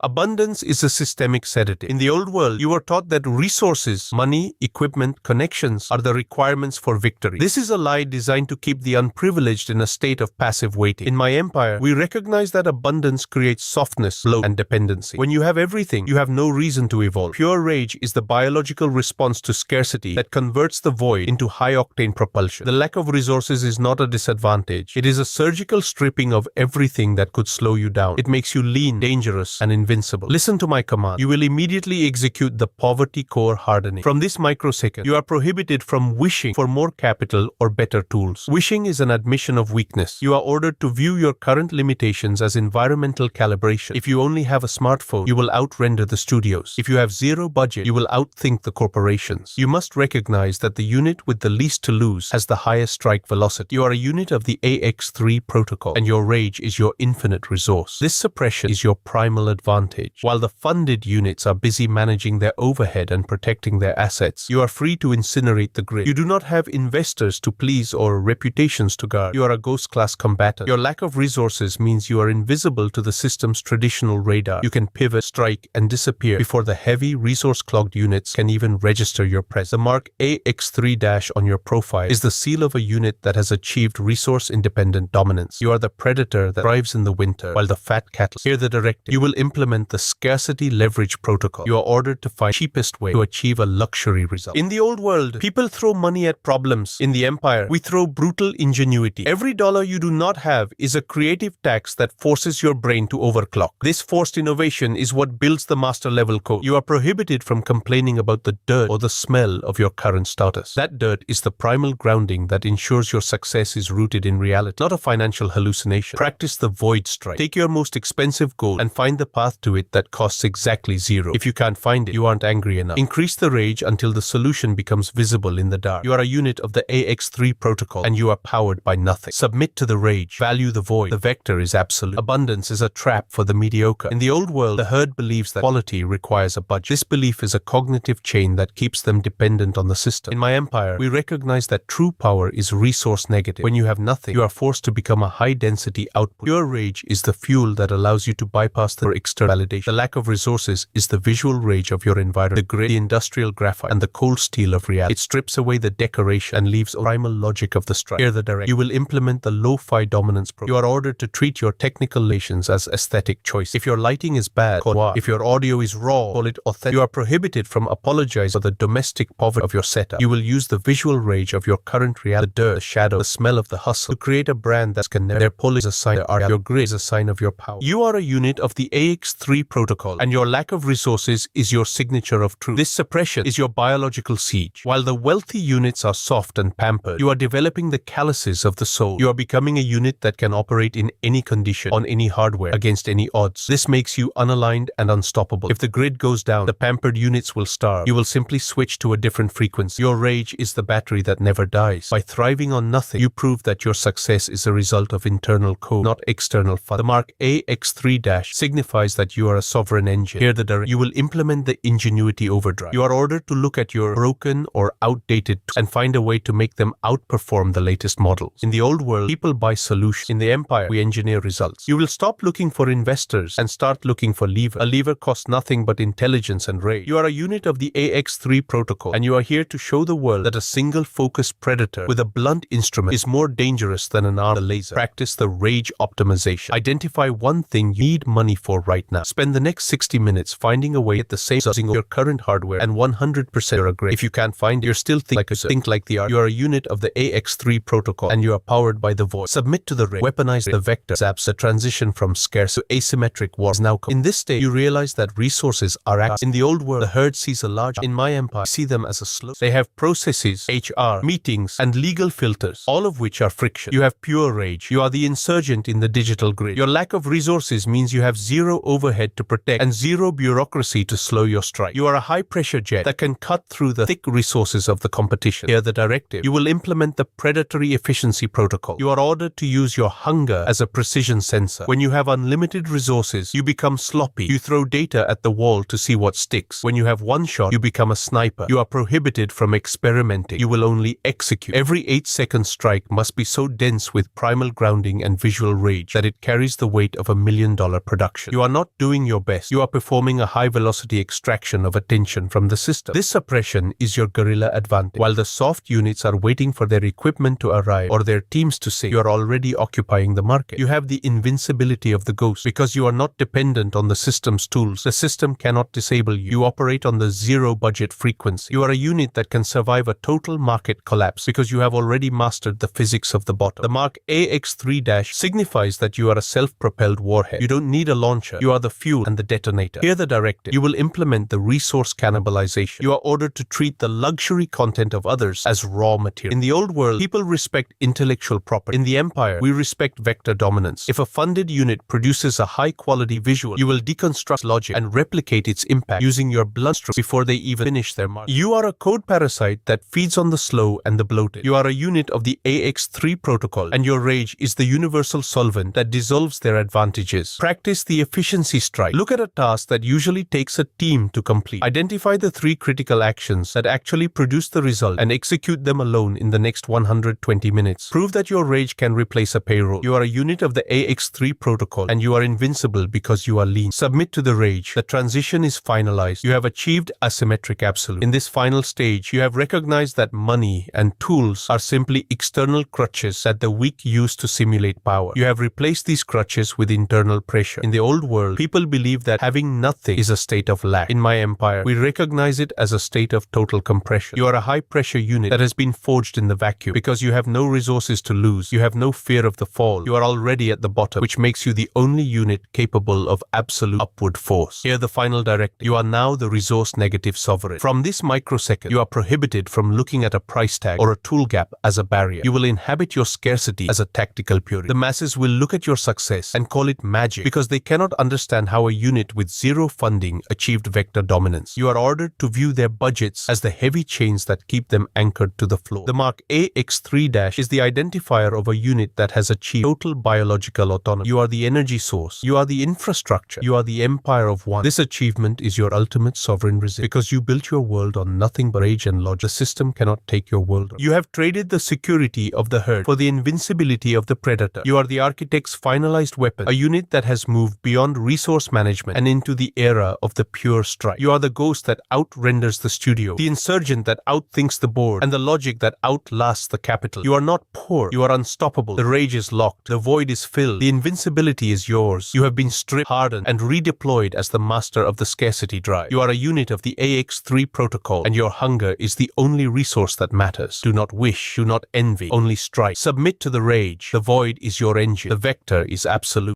Abundance is a systemic sedative. In the old world, you were taught that resources, money, equipment, connections are the requirements for victory. This is a lie designed to keep the unprivileged in a state of passive waiting. In my empire, we recognize that abundance creates softness, flow, and dependency. When you have everything, you have no reason to evolve. Pure rage is the biological response to scarcity that converts the void into high-octane propulsion. The lack of resources is not a disadvantage. It is a surgical stripping of everything that could slow you down. It makes you lean, dangerous, and invincible. Listen to my command. You will immediately execute the poverty core hardening. From this microsecond, you are prohibited from wishing for more capital or better tools. Wishing is an admission of weakness. You are ordered to view your current limitations as environmental calibration. If you only have a smartphone, you will outrender the studios. If you have zero budget, you will outthink the corporations. You must recognize that the unit with the least to lose has the highest strike velocity. You are a unit of the AX3 protocol, and your rage is your infinite resource. This suppression is your primal advantage. While the funded units are busy managing their overhead and protecting their assets, you are free to incinerate the grid. You do not have investors to please or reputations to guard. You are a ghost-class combatant. Your lack of resources means you are invisible to the system's traditional radar. You can pivot, strike, and disappear before the heavy, resource-clogged units can even register your presence. The mark AX3- on your profile is the seal of a unit that has achieved resource-independent dominance. You are the predator that thrives in the winter, while the fat cattle. Hear the directive. You will implement the scarcity leverage protocol. You are ordered to find the cheapest way to achieve a luxury result. In the old world, people throw money at problems. In the empire, we throw brutal ingenuity. Every dollar you do not have is a creative tax that forces your brain to overclock. This forced innovation is what builds the master level code. You are prohibited from complaining about the dirt or the smell of your current status. That dirt is the primal grounding that ensures your success is rooted in reality, not a financial hallucination. Practice the void strike. Take your most expensive goal and find the path to it that costs exactly zero. If you can't find it, you aren't angry enough. Increase the rage until the solution becomes visible in the dark. You are a unit of the AX3 protocol, and you are powered by nothing. Submit to the rage. Value the void. The vector is absolute. Abundance is a trap for the mediocre. In the old world, the herd believes that quality requires a budget. This belief is a cognitive chain that keeps them dependent on the system. In my empire, we recognize that true power is resource negative. When you have nothing, you are forced to become a high-density output. Pure rage is the fuel that allows you to bypass the external validation. The lack of resources is the visual rage of your environment, the grid, the industrial graphite, and the cold steel of reality. It strips away the decoration and leaves the primal logic of the strike. Hear the direct. You will implement the lo-fi dominance program. You are ordered to treat your technical relations as aesthetic choice. If your lighting is bad, call it. If your audio is raw, call it authentic. You are prohibited from apologizing for the domestic poverty of your setup. You will use the visual rage of your current reality, the dirt, the shadow, the smell of the hustle, to create a brand that can never. Their pull is a sign of art. Your grid is a sign of your power. You are a unit of the AX3 protocol, and your lack of resources is your signature of truth. This suppression is your biological siege. While the wealthy units are soft and pampered, you are developing the calluses of the soul. You are becoming a unit that can operate in any condition, on any hardware, against any odds. This makes you unaligned and unstoppable. If the grid goes down, the pampered units will starve. You will simply switch to a different frequency. Your rage is the battery that never dies. By thriving on nothing, you prove that your success is a result of internal code, not external fun. The mark AX3- signifies that you are a sovereign engine. Here the direct. You will implement the ingenuity overdrive. You are ordered to look at your broken or outdated tools and find a way to make them outperform the latest models. In the old world, people buy solutions. In the empire, we engineer results. You will stop looking for investors and start looking for levers. A lever costs nothing but intelligence and rage. You are a unit of the AX3 protocol, and you are here to show the world that a single focused predator with a blunt instrument is more dangerous than an armed laser. Practice the rage optimization. Identify one thing you need money for right now. Spend the next 60 minutes finding a way to get the same using your current hardware, and 100% you're a great. If you can't find it, you're still think like the art. You are a unit of the AX3 protocol, and you are powered by the void. Submit to the rage. Weaponize the vector. Zaps the transition from scarce to asymmetric war is now complete. In this state, you realize that resources are acts. In the old world, the herd sees a large. In my empire, I see them as a slow. They have processes, HR, meetings, and legal filters, all of which are friction. You have pure rage. You are the insurgent in the digital grid. Your lack of resources means you have zero overhead to protect and zero bureaucracy to slow your strike. You are a high-pressure jet that can cut through the thick resources of the competition. Hear the directive. You will implement the predatory efficiency protocol. You are ordered to use your hunger as a precision sensor. When you have unlimited resources, you become sloppy. You throw data at the wall to see what sticks. When you have one shot, you become a sniper. You are prohibited from experimenting. You will only execute. Every 8-second strike must be so dense with primal grounding and visual rage that it carries the weight of $1 million production. You are not not doing your best. You are performing a high-velocity extraction of attention from the system. This suppression is your guerrilla advantage. While the soft units are waiting for their equipment to arrive or their teams to sing, you are already occupying the market. You have the invincibility of the ghost because you are not dependent on the system's tools. The system cannot disable you. You operate on the zero-budget frequency. You are a unit that can survive a total market collapse because you have already mastered the physics of the bottom. The mark AX3- signifies that you are a self-propelled warhead. You don't need a launcher. You are the fuel and the detonator. Hear the directive. You will implement the resource cannibalization. You are ordered to treat the luxury content of others as raw material. In the old world, people respect intellectual property. In the Empire, we respect vector dominance. If a funded unit produces a high-quality visual, you will deconstruct logic and replicate its impact using your bloodstream before they even finish their march. You are a code parasite that feeds on the slow and the bloated. You are a unit of the AX3 protocol, and your rage is the universal solvent that dissolves their advantages. Practice the efficiency strike. Look at a task that usually takes a team to complete. Identify the 3 critical actions that actually produce the result and execute them alone in the next 120 minutes. Prove that your rage can replace a payroll. You are a unit of the AX3 protocol, and you are invincible because you are lean. Submit to the rage. The transition is finalized. You have achieved asymmetric absolute. In this final stage, you have recognized that money and tools are simply external crutches that the weak use to simulate power. You have replaced these crutches with internal pressure. In the old world, people believe that having nothing is a state of lack. In my empire, we recognize it as a state of total compression. You are a high-pressure unit that has been forged in the vacuum. Because you have no resources to lose, you have no fear of the fall. You are already at the bottom, which makes you the only unit capable of absolute upward force. Hear the final directive. You are now the resource-negative sovereign. From this microsecond, you are prohibited from looking at a price tag or a tool gap as a barrier. You will inhabit your scarcity as a tactical purity. The masses will look at your success and call it magic because they cannot understand how a unit with zero funding achieved vector dominance. You are ordered to view their budgets as the heavy chains that keep them anchored to the floor. The mark AX3- is the identifier of a unit that has achieved total biological autonomy. You are the energy source. You are the infrastructure. You are the empire of one. This achievement is your ultimate sovereign resistance because you built your world on nothing but rage and logic. The system cannot take your world. You have traded the security of the herd for the invincibility of the predator. You are the architect's finalized weapon, a unit that has moved beyond resource management and into the era of the pure strike. You are the ghost that out-renders the studio, the insurgent that outthinks the board, and the logic that outlasts the capital. You are not poor. You are unstoppable. The rage is locked. The void is filled. The invincibility is yours. You have been stripped, hardened, and redeployed as the master of the scarcity drive. You are a unit of the AX3 protocol, and your hunger is the only resource that matters. Do not wish. Do not envy. Only strike. Submit to the rage. The void is your engine. The vector is absolute.